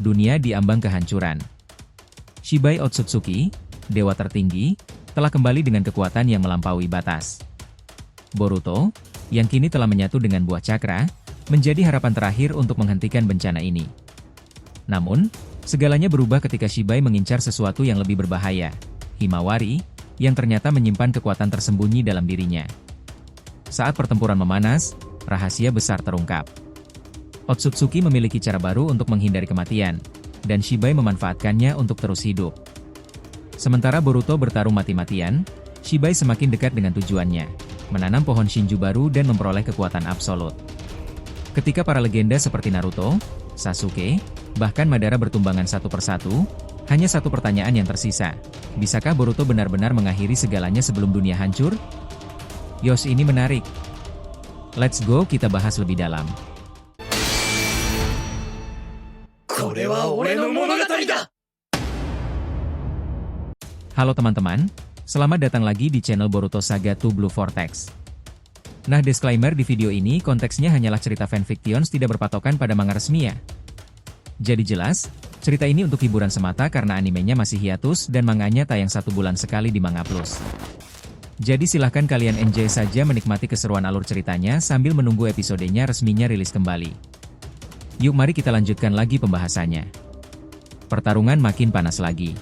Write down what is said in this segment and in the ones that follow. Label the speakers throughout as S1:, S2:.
S1: dunia diambang kehancuran. Shibai Otsutsuki, dewa tertinggi, telah kembali dengan kekuatan yang melampaui batas. Boruto, yang kini telah menyatu dengan buah cakra, menjadi harapan terakhir untuk menghentikan bencana ini. Namun, segalanya berubah ketika Shibai mengincar sesuatu yang lebih berbahaya, Himawari, yang ternyata menyimpan kekuatan tersembunyi dalam dirinya. Saat pertempuran memanas, rahasia besar terungkap. Otsutsuki memiliki cara baru untuk menghindari kematian, dan Shibai memanfaatkannya untuk terus hidup. Sementara Boruto bertarung mati-matian, Shibai semakin dekat dengan tujuannya, menanam pohon Shinju baru dan memperoleh kekuatan absolut. Ketika para legenda seperti Naruto, Sasuke, bahkan Madara bertumbangan satu persatu, hanya satu pertanyaan yang tersisa. Bisakah Boruto benar-benar mengakhiri segalanya sebelum dunia hancur? Yos, ini menarik. Let's go, kita bahas lebih dalam. Halo teman-teman, selamat datang lagi di channel Boruto Saga to Blue Vortex. Nah, disclaimer di video ini konteksnya hanyalah cerita fanfictions, tidak berpatokan pada manga resmi ya. Jadi jelas, cerita ini untuk hiburan semata karena animenya masih hiatus dan manganya tayang 1 bulan sekali di Manga Plus. Jadi silahkan kalian enjoy saja menikmati keseruan alur ceritanya sambil menunggu episodenya resminya rilis kembali. Yuk mari kita lanjutkan lagi pembahasannya. Pertarungan makin panas lagi.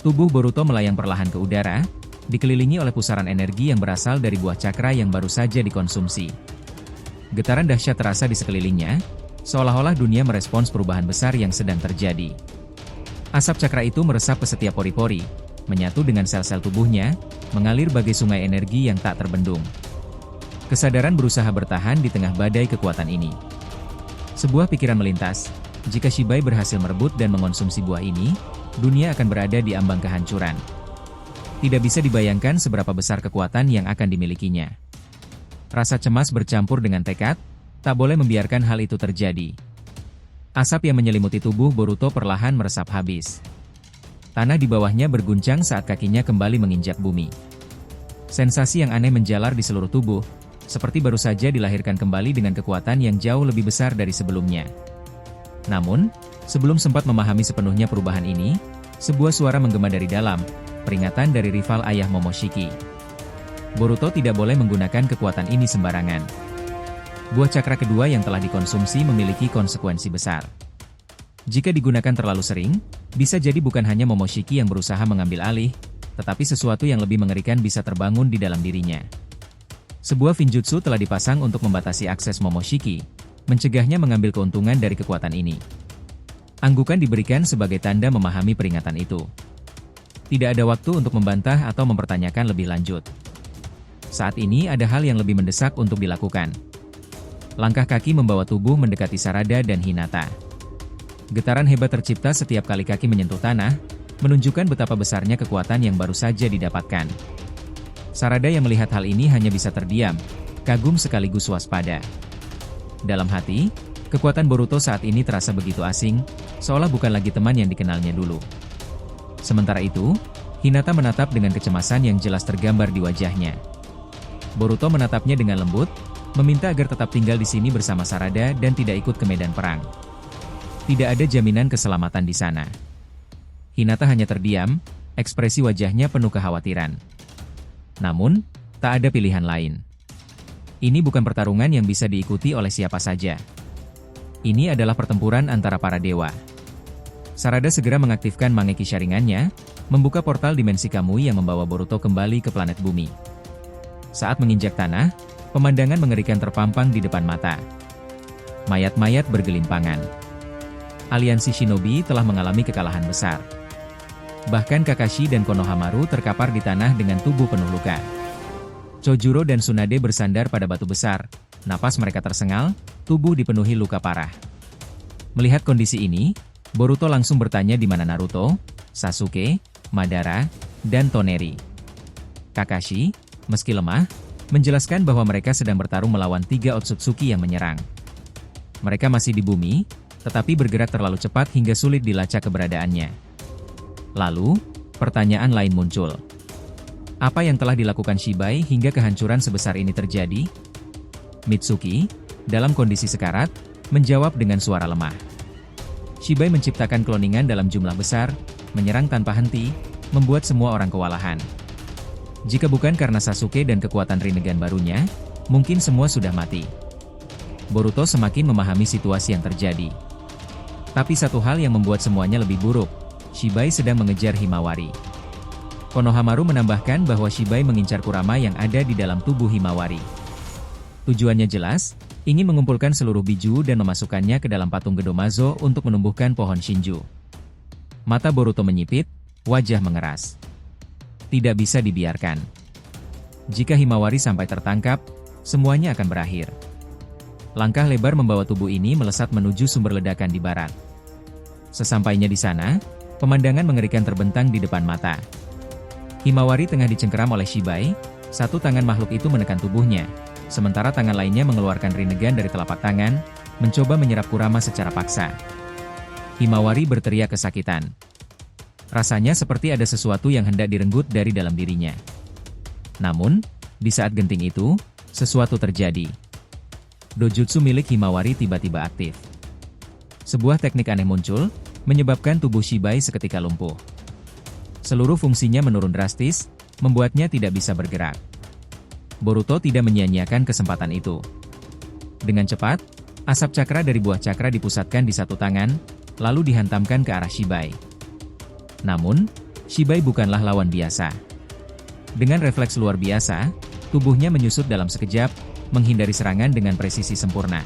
S1: Tubuh Boruto melayang perlahan ke udara, dikelilingi oleh pusaran energi yang berasal dari buah cakra yang baru saja dikonsumsi. Getaran dahsyat terasa di sekelilingnya, seolah-olah dunia merespons perubahan besar yang sedang terjadi. Asap cakra itu meresap ke setiap pori-pori, menyatu dengan sel-sel tubuhnya, mengalir bagai sungai energi yang tak terbendung. Kesadaran berusaha bertahan di tengah badai kekuatan ini. Sebuah pikiran melintas, jika Shibai berhasil merebut dan mengonsumsi buah ini, dunia akan berada di ambang kehancuran. Tidak bisa dibayangkan seberapa besar kekuatan yang akan dimilikinya. Rasa cemas bercampur dengan tekad, tak boleh membiarkan hal itu terjadi. Asap yang menyelimuti tubuh Boruto perlahan meresap habis. Tanah di bawahnya berguncang saat kakinya kembali menginjak bumi. Sensasi yang aneh menjalar di seluruh tubuh, seperti baru saja dilahirkan kembali dengan kekuatan yang jauh lebih besar dari sebelumnya. Namun, sebelum sempat memahami sepenuhnya perubahan ini, sebuah suara menggema dari dalam, peringatan dari rival ayah Momoshiki. Boruto tidak boleh menggunakan kekuatan ini sembarangan. Buah cakra kedua yang telah dikonsumsi memiliki konsekuensi besar. Jika digunakan terlalu sering, bisa jadi bukan hanya Momoshiki yang berusaha mengambil alih, tetapi sesuatu yang lebih mengerikan bisa terbangun di dalam dirinya. Sebuah Finjutsu telah dipasang untuk membatasi akses Momoshiki, mencegahnya mengambil keuntungan dari kekuatan ini. Anggukan diberikan sebagai tanda memahami peringatan itu. Tidak ada waktu untuk membantah atau mempertanyakan lebih lanjut. Saat ini ada hal yang lebih mendesak untuk dilakukan. Langkah kaki membawa tubuh mendekati Sarada dan Hinata. Getaran hebat tercipta setiap kali kaki menyentuh tanah, menunjukkan betapa besarnya kekuatan yang baru saja didapatkan. Sarada yang melihat hal ini hanya bisa terdiam, kagum sekaligus waspada. Dalam hati, kekuatan Boruto saat ini terasa begitu asing, seolah bukan lagi teman yang dikenalnya dulu. Sementara itu, Hinata menatap dengan kecemasan yang jelas tergambar di wajahnya. Boruto menatapnya dengan lembut, meminta agar tetap tinggal di sini bersama Sarada dan tidak ikut ke medan perang. Tidak ada jaminan keselamatan di sana. Hinata hanya terdiam, ekspresi wajahnya penuh kekhawatiran. Namun, tak ada pilihan lain. Ini bukan pertarungan yang bisa diikuti oleh siapa saja. Ini adalah pertempuran antara para dewa. Sarada segera mengaktifkan Mangekyo Sharingan-nya, membuka portal dimensi Kamui yang membawa Boruto kembali ke planet bumi. Saat menginjak tanah, pemandangan mengerikan terpampang di depan mata. Mayat-mayat bergelimpangan. Aliansi Shinobi telah mengalami kekalahan besar. Bahkan Kakashi dan Konohamaru terkapar di tanah dengan tubuh penuh luka. Chojuro dan Tsunade bersandar pada batu besar, napas mereka tersengal, tubuh dipenuhi luka parah. Melihat kondisi ini, Boruto langsung bertanya di mana Naruto, Sasuke, Madara, dan Toneri. Kakashi, meski lemah, menjelaskan bahwa mereka sedang bertarung melawan 3 Otsutsuki yang menyerang. Mereka masih di bumi, tetapi bergerak terlalu cepat hingga sulit dilacak keberadaannya. Lalu, pertanyaan lain muncul. Apa yang telah dilakukan Shibai hingga kehancuran sebesar ini terjadi? Mitsuki, dalam kondisi sekarat, menjawab dengan suara lemah. Shibai menciptakan kloningan dalam jumlah besar, menyerang tanpa henti, membuat semua orang kewalahan. Jika bukan karena Sasuke dan kekuatan Rinnegan barunya, mungkin semua sudah mati. Boruto semakin memahami situasi yang terjadi. Tapi satu hal yang membuat semuanya lebih buruk, Shibai sedang mengejar Himawari. Konohamaru menambahkan bahwa Shibai mengincar Kurama yang ada di dalam tubuh Himawari. Tujuannya jelas, ingin mengumpulkan seluruh biju dan memasukkannya ke dalam patung Gedomazo untuk menumbuhkan pohon Shinju. Mata Boruto menyipit, wajah mengeras. Tidak bisa dibiarkan. Jika Himawari sampai tertangkap, semuanya akan berakhir. Langkah lebar membawa tubuh ini melesat menuju sumber ledakan di barat. Sesampainya di sana, pemandangan mengerikan terbentang di depan mata. Himawari tengah dicengkeram oleh Shibai, satu tangan makhluk itu menekan tubuhnya, sementara tangan lainnya mengeluarkan Rinnegan dari telapak tangan, mencoba menyerap Kurama secara paksa. Himawari berteriak kesakitan. Rasanya seperti ada sesuatu yang hendak direnggut dari dalam dirinya. Namun, di saat genting itu, sesuatu terjadi. Dojutsu milik Himawari tiba-tiba aktif. Sebuah teknik aneh muncul, menyebabkan tubuh Shibai seketika lumpuh. Seluruh fungsinya menurun drastis, membuatnya tidak bisa bergerak. Boruto tidak menyia-nyiakan kesempatan itu. Dengan cepat, asap cakra dari buah cakra dipusatkan di satu tangan, lalu dihantamkan ke arah Shibai. Namun, Shibai bukanlah lawan biasa. Dengan refleks luar biasa, tubuhnya menyusut dalam sekejap, menghindari serangan dengan presisi sempurna.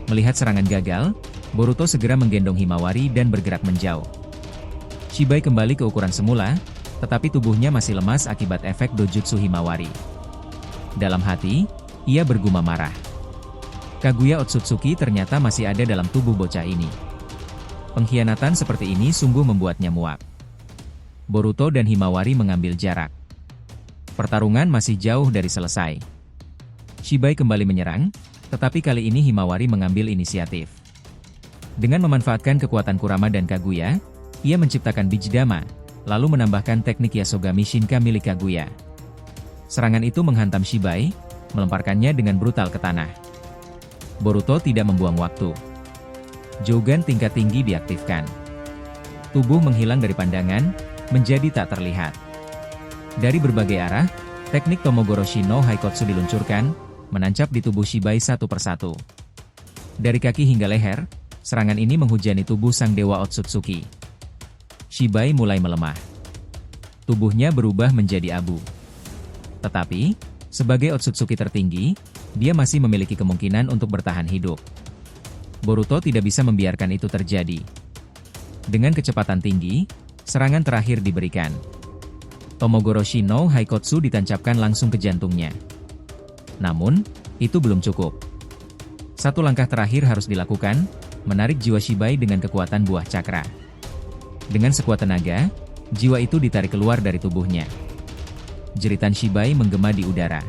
S1: Melihat serangan gagal, Boruto segera menggendong Himawari dan bergerak menjauh. Shibai kembali ke ukuran semula, tetapi tubuhnya masih lemas akibat efek dojutsu Himawari. Dalam hati, ia bergumam marah. Kaguya Otsutsuki ternyata masih ada dalam tubuh bocah ini. Pengkhianatan seperti ini sungguh membuatnya muak. Boruto dan Himawari mengambil jarak. Pertarungan masih jauh dari selesai. Shibai kembali menyerang, tetapi kali ini Himawari mengambil inisiatif. Dengan memanfaatkan kekuatan Kurama dan Kaguya, ia menciptakan Bijdama, lalu menambahkan teknik Yasogami Shinka milik Kaguya. Serangan itu menghantam Shibai, melemparkannya dengan brutal ke tanah. Boruto tidak membuang waktu. Jogan tingkat tinggi diaktifkan. Tubuh menghilang dari pandangan, menjadi tak terlihat. Dari berbagai arah, teknik Tomogoroshi no Haikotsu diluncurkan, menancap di tubuh Shibai satu persatu. Dari kaki hingga leher, serangan ini menghujani tubuh sang dewa Otsutsuki. Shibai mulai melemah. Tubuhnya berubah menjadi abu. Tetapi, sebagai Otsutsuki tertinggi, dia masih memiliki kemungkinan untuk bertahan hidup. Boruto tidak bisa membiarkan itu terjadi. Dengan kecepatan tinggi, serangan terakhir diberikan. Tomogoroshi no Haikotsu ditancapkan langsung ke jantungnya. Namun, itu belum cukup. Satu langkah terakhir harus dilakukan, menarik jiwa Shibai dengan kekuatan buah cakra. Dengan sekuat tenaga, jiwa itu ditarik keluar dari tubuhnya. Jeritan Shibai menggema di udara.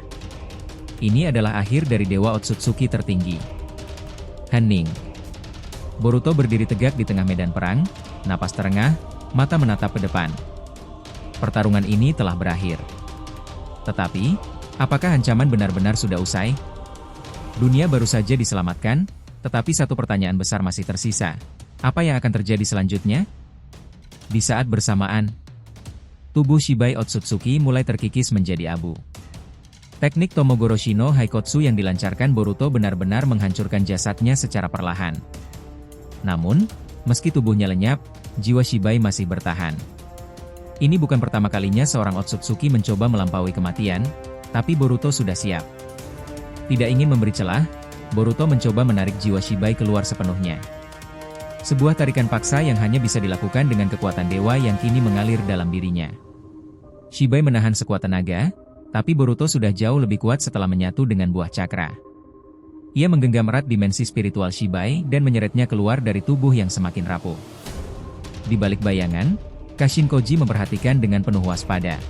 S1: Ini adalah akhir dari Dewa Otsutsuki tertinggi. Hening. Boruto berdiri tegak di tengah medan perang, napas terengah, mata menatap ke depan. Pertarungan ini telah berakhir. Tetapi, apakah ancaman benar-benar sudah usai? Dunia baru saja diselamatkan, tetapi satu pertanyaan besar masih tersisa. Apa yang akan terjadi selanjutnya? Di saat bersamaan, tubuh Shibai Otsutsuki mulai terkikis menjadi abu. Teknik Tomogoroshi no Haikotsu yang dilancarkan Boruto benar-benar menghancurkan jasadnya secara perlahan. Namun, meski tubuhnya lenyap, jiwa Shibai masih bertahan. Ini bukan pertama kalinya seorang Otsutsuki mencoba melampaui kematian, tapi Boruto sudah siap. Tidak ingin memberi celah, Boruto mencoba menarik jiwa Shibai keluar sepenuhnya. Sebuah tarikan paksa yang hanya bisa dilakukan dengan kekuatan dewa yang kini mengalir dalam dirinya. Shibai menahan sekuat tenaga, tapi Boruto sudah jauh lebih kuat setelah menyatu dengan buah cakra. Ia menggenggam erat dimensi spiritual Shibai dan menyeretnya keluar dari tubuh yang semakin rapuh. Di balik bayangan, Kashin Koji memperhatikan dengan penuh waspada.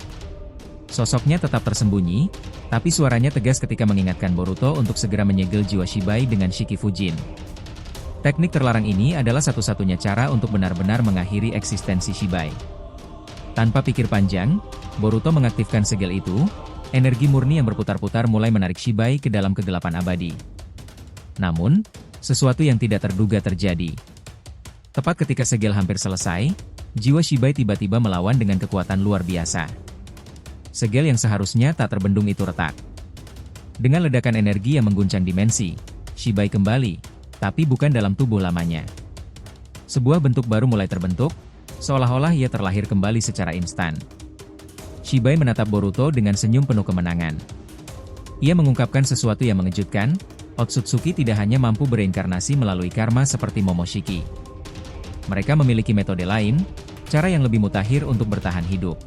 S1: Sosoknya tetap tersembunyi, tapi suaranya tegas ketika mengingatkan Boruto untuk segera menyegel jiwa Shibai dengan Shiki Fujin. Teknik terlarang ini adalah satu-satunya cara untuk benar-benar mengakhiri eksistensi Shibai. Tanpa pikir panjang, Boruto mengaktifkan segel itu, energi murni yang berputar-putar mulai menarik Shibai ke dalam kegelapan abadi. Namun, sesuatu yang tidak terduga terjadi. Tepat ketika segel hampir selesai, jiwa Shibai tiba-tiba melawan dengan kekuatan luar biasa. Segel yang seharusnya tak terbendung itu retak. Dengan ledakan energi yang mengguncang dimensi, Shibai kembali, tapi bukan dalam tubuh lamanya. Sebuah bentuk baru mulai terbentuk, seolah-olah ia terlahir kembali secara instan. Shibai menatap Boruto dengan senyum penuh kemenangan. Ia mengungkapkan sesuatu yang mengejutkan, Otsutsuki tidak hanya mampu bereinkarnasi melalui karma seperti Momoshiki. Mereka memiliki metode lain, cara yang lebih mutakhir untuk bertahan hidup.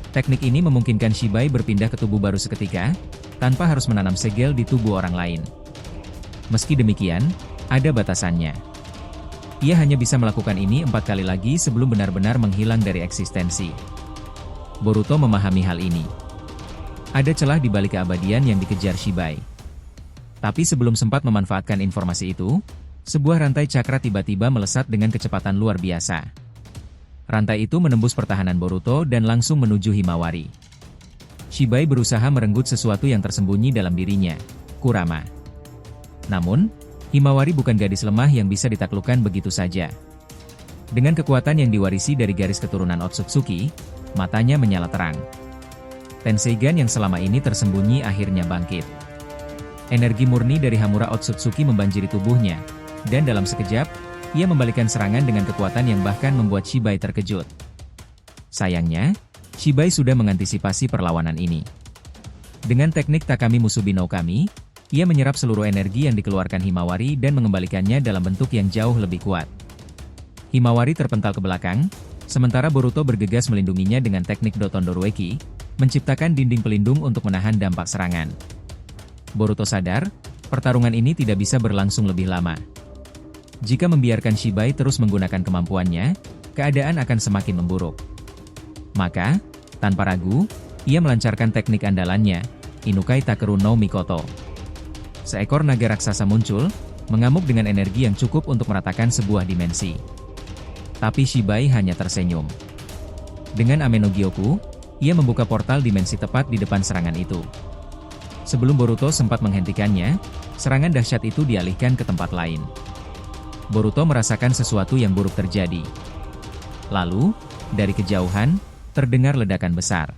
S1: Teknik ini memungkinkan Shibai berpindah ke tubuh baru seketika, tanpa harus menanam segel di tubuh orang lain. Meski demikian, ada batasannya. Ia hanya bisa melakukan ini 4 kali lagi sebelum benar-benar menghilang dari eksistensi. Boruto memahami hal ini. Ada celah di balik keabadian yang dikejar Shibai. Tapi sebelum sempat memanfaatkan informasi itu, sebuah rantai cakra tiba-tiba melesat dengan kecepatan luar biasa. Rantai itu menembus pertahanan Boruto dan langsung menuju Himawari. Shibai berusaha merenggut sesuatu yang tersembunyi dalam dirinya, Kurama. Namun, Himawari bukan gadis lemah yang bisa ditaklukkan begitu saja. Dengan kekuatan yang diwarisi dari garis keturunan Otsutsuki, matanya menyala terang. Tenseigan yang selama ini tersembunyi akhirnya bangkit. Energi murni dari Hamura Otsutsuki membanjiri tubuhnya, dan dalam sekejap, ia membalikkan serangan dengan kekuatan yang bahkan membuat Shibai terkejut. Sayangnya, Shibai sudah mengantisipasi perlawanan ini. Dengan teknik Takami Musubi no Kami, ia menyerap seluruh energi yang dikeluarkan Himawari dan mengembalikannya dalam bentuk yang jauh lebih kuat. Himawari terpental ke belakang, sementara Boruto bergegas melindunginya dengan teknik Doton Dorueki, menciptakan dinding pelindung untuk menahan dampak serangan. Boruto sadar, pertarungan ini tidak bisa berlangsung lebih lama. Jika membiarkan Shibai terus menggunakan kemampuannya, keadaan akan semakin memburuk. Maka, tanpa ragu, ia melancarkan teknik andalannya, Inukai Takeru no Mikoto. Seekor naga raksasa muncul, mengamuk dengan energi yang cukup untuk meratakan sebuah dimensi. Tapi Shibai hanya tersenyum. Dengan Ame no Gyoku, ia membuka portal dimensi tepat di depan serangan itu. Sebelum Boruto sempat menghentikannya, serangan dahsyat itu dialihkan ke tempat lain. Boruto merasakan sesuatu yang buruk terjadi. Lalu, dari kejauhan, terdengar ledakan besar.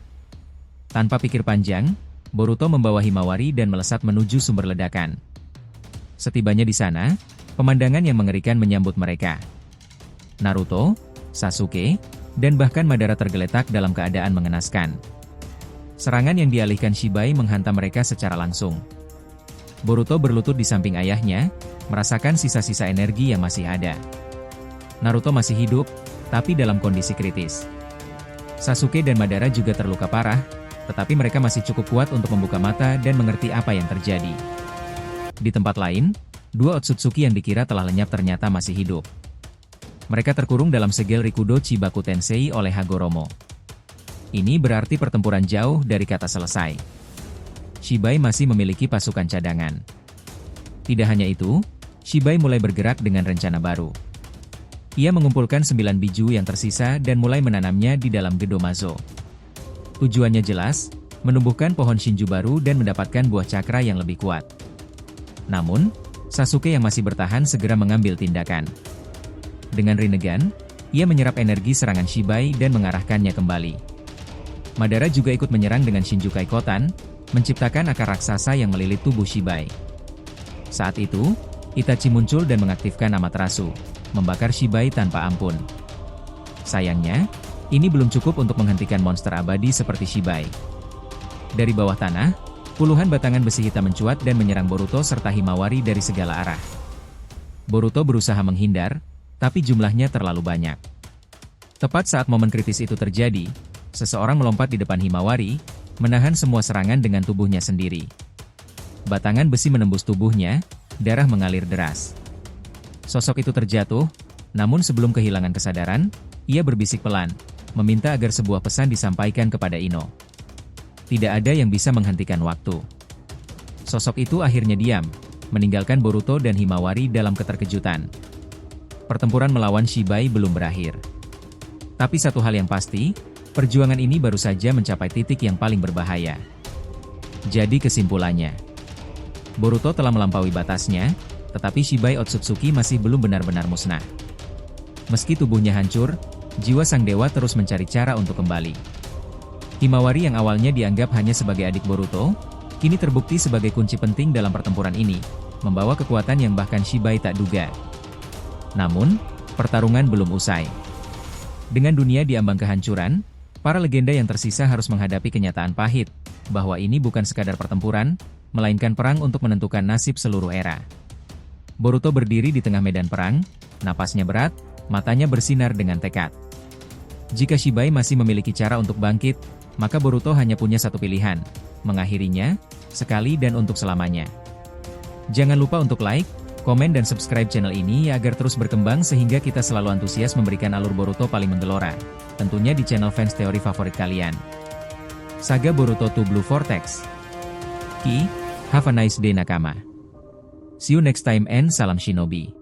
S1: Tanpa pikir panjang, Boruto membawa Himawari dan melesat menuju sumber ledakan. Setibanya di sana, pemandangan yang mengerikan menyambut mereka. Naruto, Sasuke, dan bahkan Madara tergeletak dalam keadaan mengenaskan. Serangan yang dialihkan Shibai menghantam mereka secara langsung. Boruto berlutut di samping ayahnya, merasakan sisa-sisa energi yang masih ada. Naruto masih hidup, tapi dalam kondisi kritis. Sasuke dan Madara juga terluka parah, tetapi mereka masih cukup kuat untuk membuka mata dan mengerti apa yang terjadi. Di tempat lain, dua Otsutsuki yang dikira telah lenyap ternyata masih hidup. Mereka terkurung dalam segel Rikudo Chibaku Tensei oleh Hagoromo. Ini berarti pertempuran jauh dari kata selesai. Shibai masih memiliki pasukan cadangan. Tidak hanya itu, Shibai mulai bergerak dengan rencana baru. Ia mengumpulkan 9 biju yang tersisa dan mulai menanamnya di dalam Gedomazo. Tujuannya jelas, menumbuhkan pohon Shinju baru dan mendapatkan buah cakra yang lebih kuat. Namun, Sasuke yang masih bertahan segera mengambil tindakan. Dengan Rinnegan, ia menyerap energi serangan Shibai dan mengarahkannya kembali. Madara juga ikut menyerang dengan Shinjukai Kotan, menciptakan akar raksasa yang melilit tubuh Shibai. Saat itu, Itachi muncul dan mengaktifkan Amaterasu, membakar Shibai tanpa ampun. Sayangnya, ini belum cukup untuk menghentikan monster abadi seperti Shibai. Dari bawah tanah, puluhan batangan besi hitam mencuat dan menyerang Boruto serta Himawari dari segala arah. Boruto berusaha menghindar, tapi jumlahnya terlalu banyak. Tepat saat momen kritis itu terjadi, seseorang melompat di depan Himawari, menahan semua serangan dengan tubuhnya sendiri. Batangan besi menembus tubuhnya, darah mengalir deras. Sosok itu terjatuh, namun sebelum kehilangan kesadaran, ia berbisik pelan, meminta agar sebuah pesan disampaikan kepada Ino. Tidak ada yang bisa menghentikan waktu. Sosok itu akhirnya diam, meninggalkan Boruto dan Himawari dalam keterkejutan. Pertempuran melawan Shibai belum berakhir. Tapi satu hal yang pasti, perjuangan ini baru saja mencapai titik yang paling berbahaya. Jadi kesimpulannya, Boruto telah melampaui batasnya, tetapi Shibai Otsutsuki masih belum benar-benar musnah. Meski tubuhnya hancur, jiwa sang dewa terus mencari cara untuk kembali. Himawari yang awalnya dianggap hanya sebagai adik Boruto, kini terbukti sebagai kunci penting dalam pertempuran ini, membawa kekuatan yang bahkan Shibai tak duga. Namun, pertarungan belum usai. Dengan dunia diambang kehancuran, para legenda yang tersisa harus menghadapi kenyataan pahit, bahwa ini bukan sekadar pertempuran, melainkan perang untuk menentukan nasib seluruh era. Boruto berdiri di tengah medan perang, napasnya berat, matanya bersinar dengan tekad. Jika Shibai masih memiliki cara untuk bangkit, maka Boruto hanya punya satu pilihan, mengakhirinya, sekali dan untuk selamanya. Jangan lupa untuk like, komen dan subscribe channel ini agar terus berkembang sehingga kita selalu antusias memberikan alur Boruto paling menggelora, tentunya di channel fans teori favorit kalian. Saga Boruto 2 Blue Vortex. Have a nice day nakama. See you next time and salam shinobi.